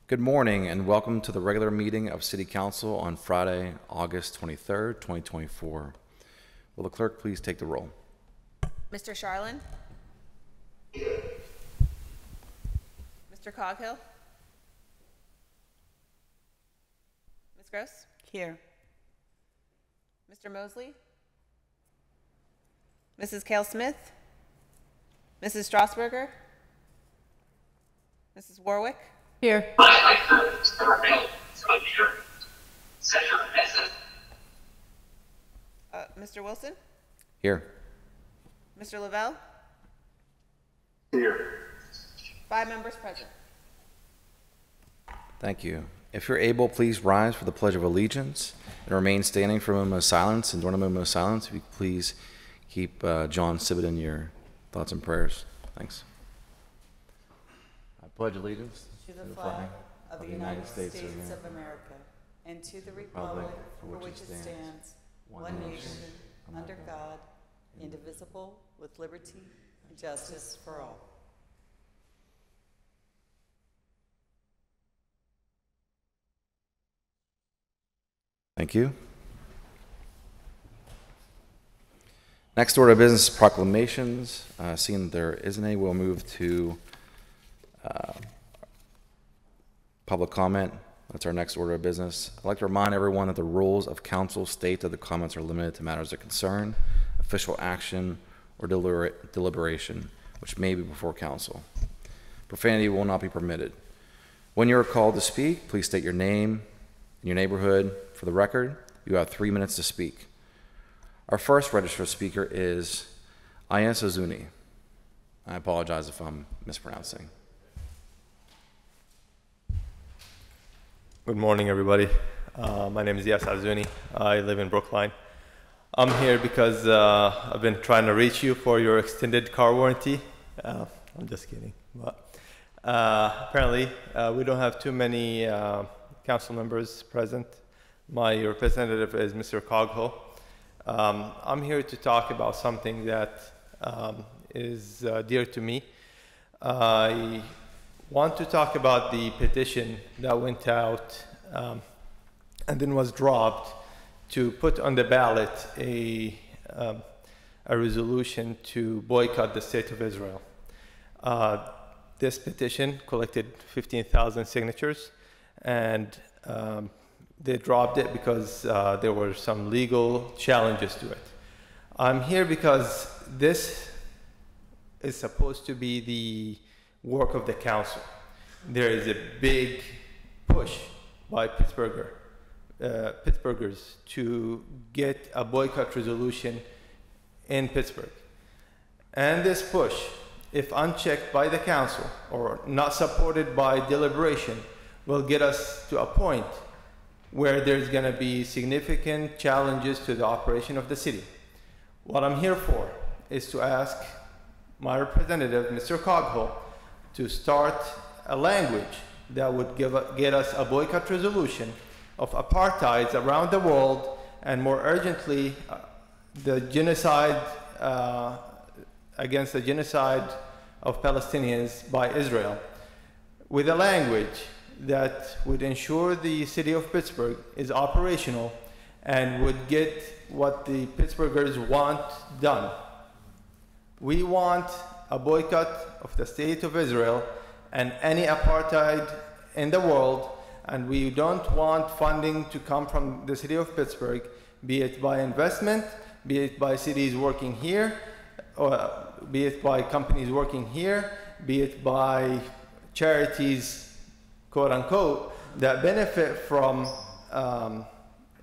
Good morning and welcome to the regular meeting of City Council on Friday, August 23rd, 2024. Will the clerk please take the roll? Mr. Charlin? Mr. Coghill? Ms. Gross? Here. Mr. Mosley? Mrs. Kale-Smith? Mrs. Strasburger? Mrs. Warwick? Here. Mr. Wilson? Here. Mr. Lavelle? Here. 5 members present. Thank you. If you're able, please rise for the Pledge of Allegiance and remain standing for a moment of silence. And during a moment of silence, if you could please keep John Sibbett in your thoughts and prayers. Thanks. I pledge allegiance To the flag of the United States of America and to the republic for which it stands, one nation, under God, indivisible, with liberty and justice for all. Thank you. Next order of business, proclamations. Seeing that there isn't any, we'll move to public comment. That's our next order of business. I'd like to remind everyone that the rules of council state that the comments are limited to matters of concern, official action, or deliberation, which may be before council. Profanity will not be permitted. When you are called to speak, please state your name and your neighborhood. For the record, you have 3 minutes to speak. Our first registered speaker is Ayes Azuni. I apologize if I'm mispronouncing. Good morning, everybody. My name is Yas Azuni. I live in Brookline. I'm here because I've been trying to reach you for your extended car warranty. I'm just kidding. But apparently, we don't have too many council members present. My representative is Mr. Coghill. I'm here to talk about something that is dear to me. I want to talk about the petition that went out and then was dropped to put on the ballot a resolution to boycott the state of Israel. This petition collected 15,000 signatures, and they dropped it because there were some legal challenges to it. I'm here because this is supposed to be the work of the council. There is a big push by Pittsburghers to get a boycott resolution in Pittsburgh. And this push, if unchecked by the council or not supported by deliberation, will get us to a point where there's going to be significant challenges to the operation of the city. What I'm here for is to ask my representative, Mr. Coghill, to start a language that would get us a boycott resolution of apartheid around the world, and more urgently, the genocide against the genocide of Palestinians by Israel, with a language that would ensure the city of Pittsburgh is operational and would get what the Pittsburghers want done. We want a boycott of the state of Israel and any apartheid in the world, and we don't want funding to come from the city of Pittsburgh, be it by investment, be it by cities working here, or be it by companies working here, be it by charities, quote unquote, that benefit from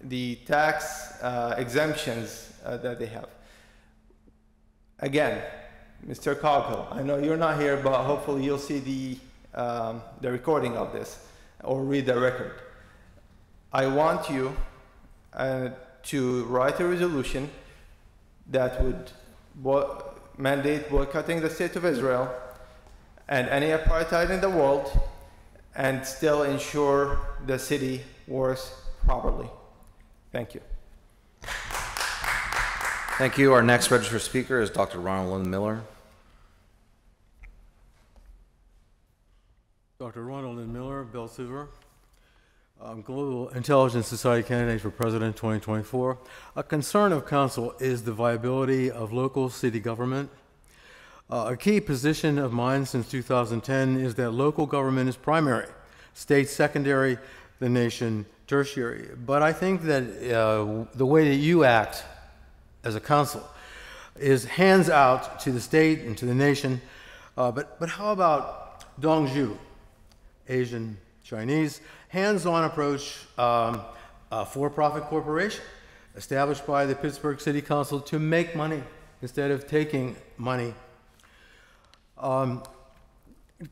the tax exemptions that they have. Again, Mr. Coghill, I know you're not here, but hopefully you'll see the recording of this or read the record. I want you to write a resolution that would mandate boycotting the state of Israel and any apartheid in the world, and still ensure the city works properly. Thank you. Thank you. Our next registered speaker is Dr. Ronald Lynn Miller. Dr. Ronald N. Miller, Bill Suver. Global Intelligence Society candidate for President 2024. A concern of council is the viability of local city government. A key position of mine since 2010 is that local government is primary, state secondary, the nation tertiary. But I think that the way that you act as a council is hands out to the state and to the nation. But how about Dongju, Asian Chinese, hands-on approach, a for-profit corporation established by the Pittsburgh City Council to make money instead of taking money.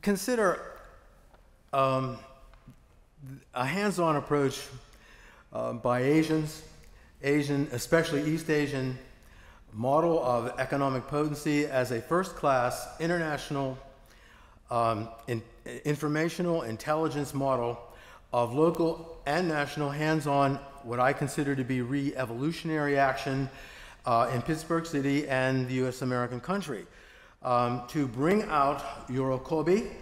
Consider a hands-on approach by Asians, especially East Asian, model of economic potency as a first-class international informational intelligence model of local and national hands-on, what I consider to be re-evolutionary action in Pittsburgh City and the U.S. American country, to bring out Yorokobi,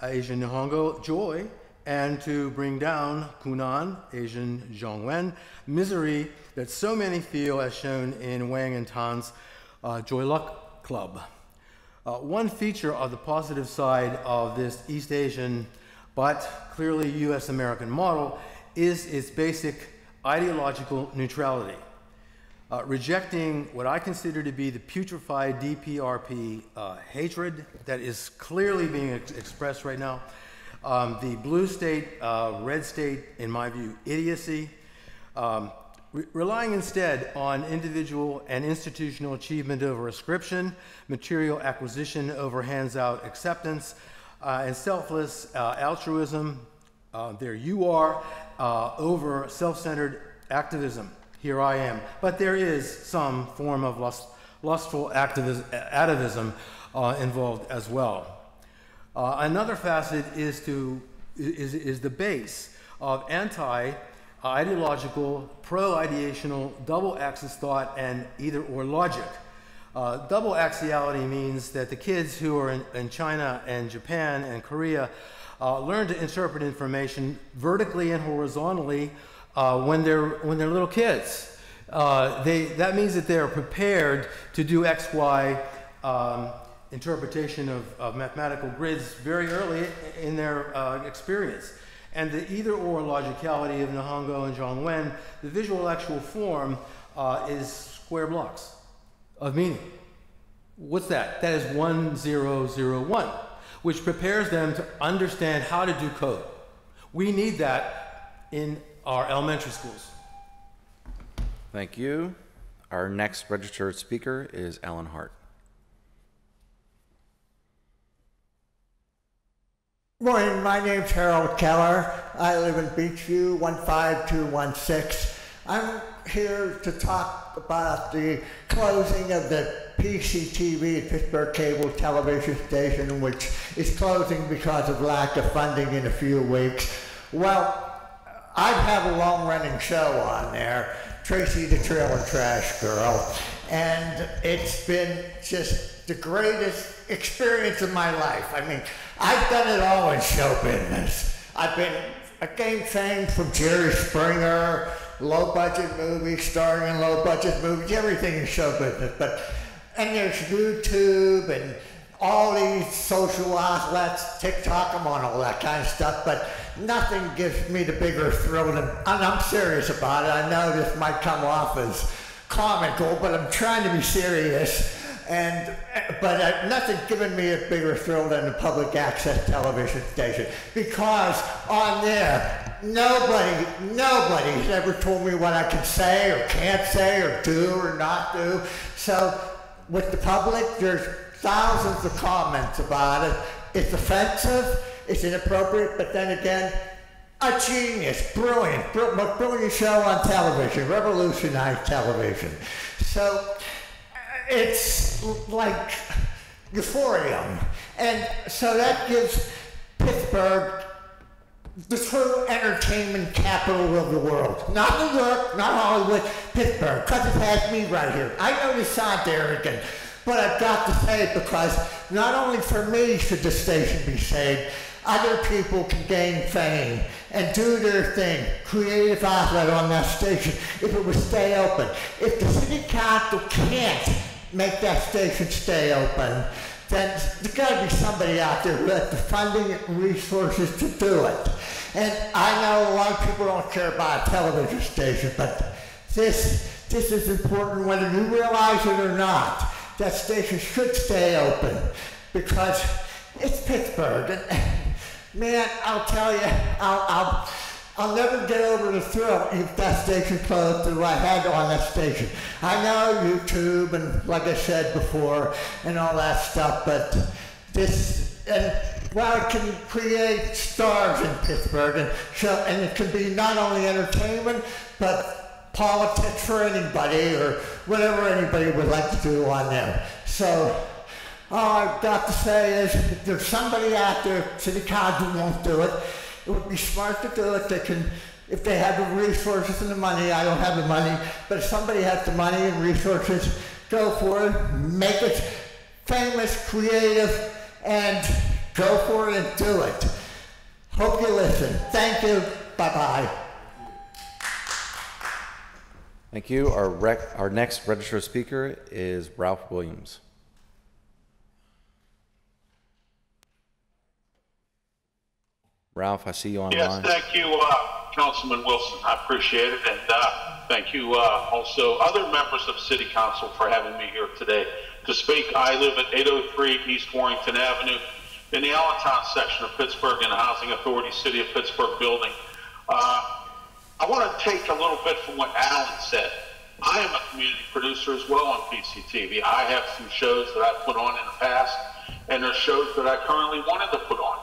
Asian Nihongo, joy, and to bring down Kunan, Asian Zhongwen, misery that so many feel as shown in Wang and Tan's Joy Luck Club. One feature of the positive side of this East Asian but clearly U.S. American model is its basic ideological neutrality, rejecting what I consider to be the putrefied DPRP hatred that is clearly being expressed right now, the blue state, red state, in my view, idiocy, relying instead on individual and institutional achievement over ascription, material acquisition over hands-out acceptance, and selfless altruism, there you are, over self-centered activism. Here I am. But there is some form of lustful atavism involved as well. Another facet is the base of anti-ideological, pro-ideational, double-axis thought and either-or logic. Double axiality means that the kids who are in China and Japan and Korea learn to interpret information vertically and horizontally when they're little kids. That means that they're prepared to do XY interpretation of mathematical grids very early in their experience. And the either-or logicality of Nihongo and Zhongwen, the visual actual form is square blocks of meaning. What's that? That is 1001, which prepares them to understand how to do code. We need that in our elementary schools. Thank you. Our next registered speaker is Alan Hart. Morning, my name's Harold Keller. I live in Beachview, 15216. I'm here to talk about the closing of the PCTV, Pittsburgh Cable Television Station, which is closing because of lack of funding in a few weeks. Well, I have a long-running show on there, Tracy the Trailer Trash Girl, and it's been just the greatest experience of my life. I mean, I've done it all in show business. I gained fame from Jerry Springer, low-budget movies, starring in low-budget movies, everything in show business. And there's YouTube and all these social outlets, TikTok, I'm on all that kind of stuff, but nothing gives me the bigger thrill than, and I'm serious about it. I know this might come off as comical, but I'm trying to be serious. But nothing's given me a bigger thrill than the public access television station, because on there, nobody's ever told me what I can say or can't say or do or not do. So with the public, there's thousands of comments about it. It's offensive, it's inappropriate, but then again, a genius, brilliant show on television, revolutionized television. So it's like euphorium. And so that gives Pittsburgh the true entertainment capital of the world. Not New York, not Hollywood, Pittsburgh, because it has me right here. I know this sounds arrogant, but I've got to say it because not only for me should the station be saved, other people can gain fame and do their thing, creative outlet on that station if it would stay open. If the city council can't make that station stay open, then there's got to be somebody out there who has the funding and resources to do it. And I know a lot of people don't care about a television station, but this is important whether you realize it or not. That station should stay open because it's Pittsburgh. And, man, I'll tell you, I'll never get over the thrill if that station closed the I had on that station. I know YouTube and like I said before and all that stuff, but this, and well, it can create stars in Pittsburgh and show, and it can be not only entertainment, but politics for anybody or whatever anybody would like to do on there. So all I've got to say is if there's somebody out there, city council won't do it, it would be smart to do it. They can, if they have the resources and the money. I don't have the money, but if somebody has the money and resources, go for it, make it famous, creative, and go for it and do it. Hope you listen. Thank you. Bye-bye. Thank you. Our next registered speaker is Ralph Williams. Ralph, I see you online. Yes, thank you, Councilman Wilson. I appreciate it. And thank you also other members of City Council for having me here today to speak. I live at 803 East Warrington Avenue in the Allentown section of Pittsburgh in the Housing Authority City of Pittsburgh building. I want to take a little bit from what Alan said. I am a community producer as well on PCTV. I have some shows that I've put on in the past, and there's shows that I currently wanted to put on.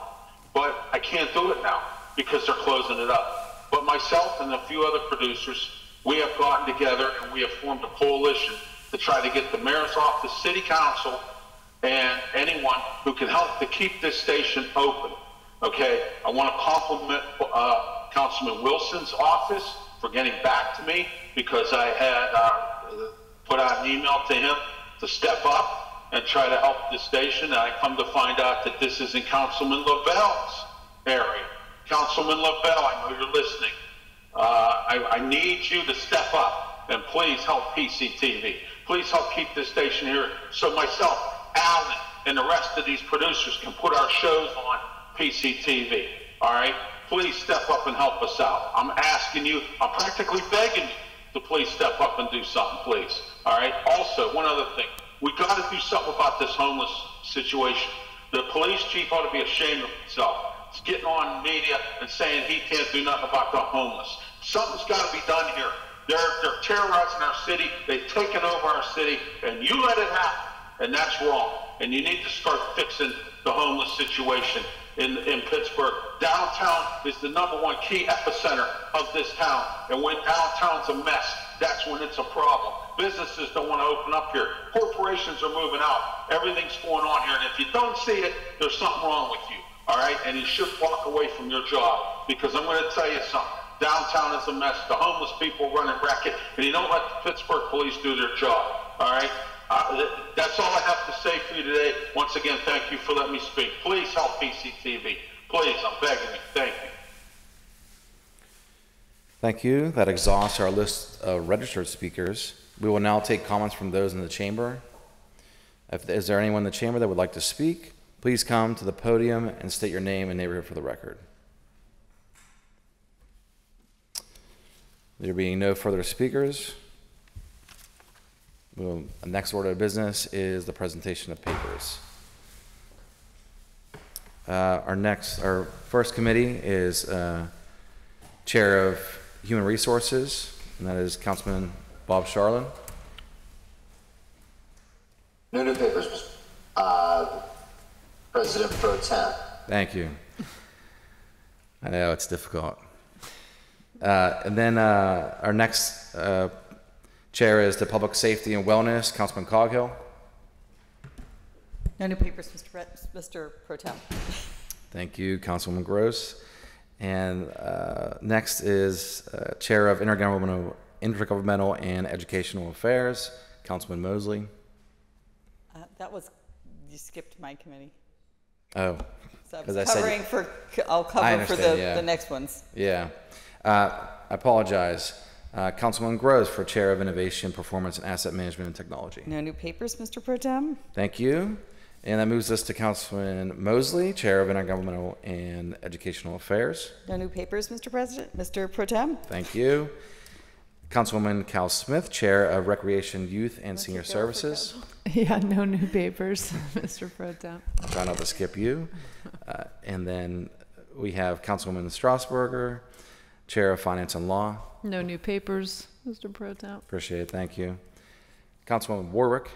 But I can't do it now because they're closing it up. But myself and a few other producers, we have gotten together and we have formed a coalition to try to get the mayor's office, city council, and anyone who can help to keep this station open. Okay, I want to compliment Councilman Wilson's office for getting back to me because I had put out an email to him to step up and try to help this station. And I come to find out that this is in Councilman Lavelle's area. Councilman Lavelle, I know you're listening. I need you to step up and please help PCTV. Please help keep this station here so myself, Alan, and the rest of these producers can put our shows on PCTV. All right? Please step up and help us out. I'm asking you, I'm practically begging you to please step up and do something, please. All right? Also, one other thing. We got to do something about this homeless situation. The police chief ought to be ashamed of himself. He's getting on media and saying he can't do nothing about the homeless. Something's got to be done here. They're terrorizing our city. They've taken over our city, and you let it happen, and that's wrong. And you need to start fixing the homeless situation in Pittsburgh. Downtown is the #1 key epicenter of this town, and when downtown's a mess, that's when it's a problem. Businesses don't want to open up here. Corporations are moving out. Everything's going on here. And if you don't see it, there's something wrong with you. All right? And you should walk away from your job. Because I'm going to tell you something. Downtown is a mess. The homeless people running racket. And you don't let the Pittsburgh police do their job. All right? That's all I have to say for you today. Once again, thank you for letting me speak. Please help PCTV. Please, I'm begging you. Thank you. Thank you. That exhausts our list of registered speakers. We will now take comments from those in the chamber. Is there anyone in the chamber that would like to speak? Please come to the podium and state your name and neighborhood for the record. There being no further speakers, the next order of business is the presentation of papers. Our first committee is Chair of Human Resources, and that is Councilman Bob Charlin. No new papers, President Pro Tem. Thank you. I know it's difficult. And then our next chair is the Public Safety and Wellness, Councilman Coghill. No new papers, Mr. Pro Tem. Thank you, Councilwoman Gross. And next is Chair of Intergovernmental and Educational Affairs, Councilman Mosley. That was, you skipped my committee. Oh, So I 'Cause was I said- covering for, I'll I cover for understand, yeah. the next ones. yeah. I apologize. Councilman Groves for Chair of Innovation, Performance, and Asset Management and Technology. No new papers, Mr. Pro Tem? Thank you. And that moves us to Councilman Mosley, Chair of Intergovernmental and Educational Affairs. No new papers, Mr. President, Mr. Pro Tem? Thank you. Councilwoman Cal Smith, Chair of Recreation, Youth, and Senior take over for Services. Yeah, no new papers, Mr. Pro Tem. I'll try not to skip you. And then we have Councilwoman Strasburger, Chair of Finance and Law. No new papers, Mr. Pro Tem. Appreciate it. Thank you. Councilwoman Warwick,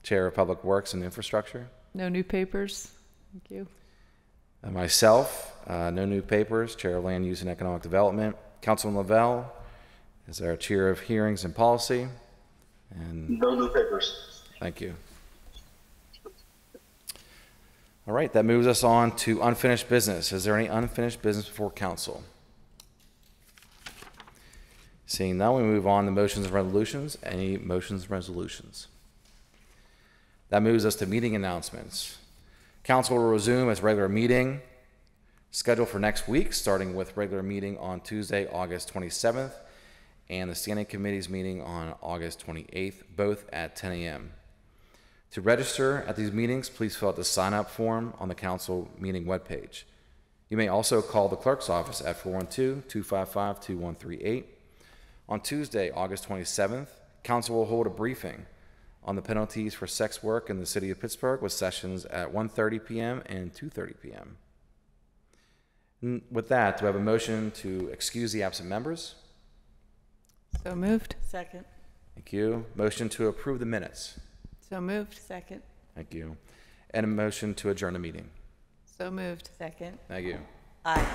Chair of Public Works and Infrastructure. No new papers. Thank you. Myself, no new papers, Chair of Land Use and Economic Development. Councilman Lavelle is our Chair of Hearings and Policy. And No new papers. thank you. All right, that moves us on to unfinished business. Is there any unfinished business before council? Seeing none, we move on to motions and resolutions. Any motions and resolutions? That moves us to meeting announcements. Council will resume its regular meeting scheduled for next week, starting with regular meeting on Tuesday, August 27th, and the standing committees meeting on August 28th, both at 10 a.m. To register at these meetings, please fill out the sign-up form on the council meeting webpage. You may also call the clerk's office at 412-255-2138. On Tuesday, August 27th, council will hold a briefing on the penalties for sex work in the city of Pittsburgh with sessions at 1:30 p.m. and 2:30 p.m. With that, do I have a motion to excuse the absent members? So moved. Second. Thank you. Motion to approve the minutes? So moved. Second. Thank you. And a motion to adjourn the meeting? So moved. Second. Thank you. Aye.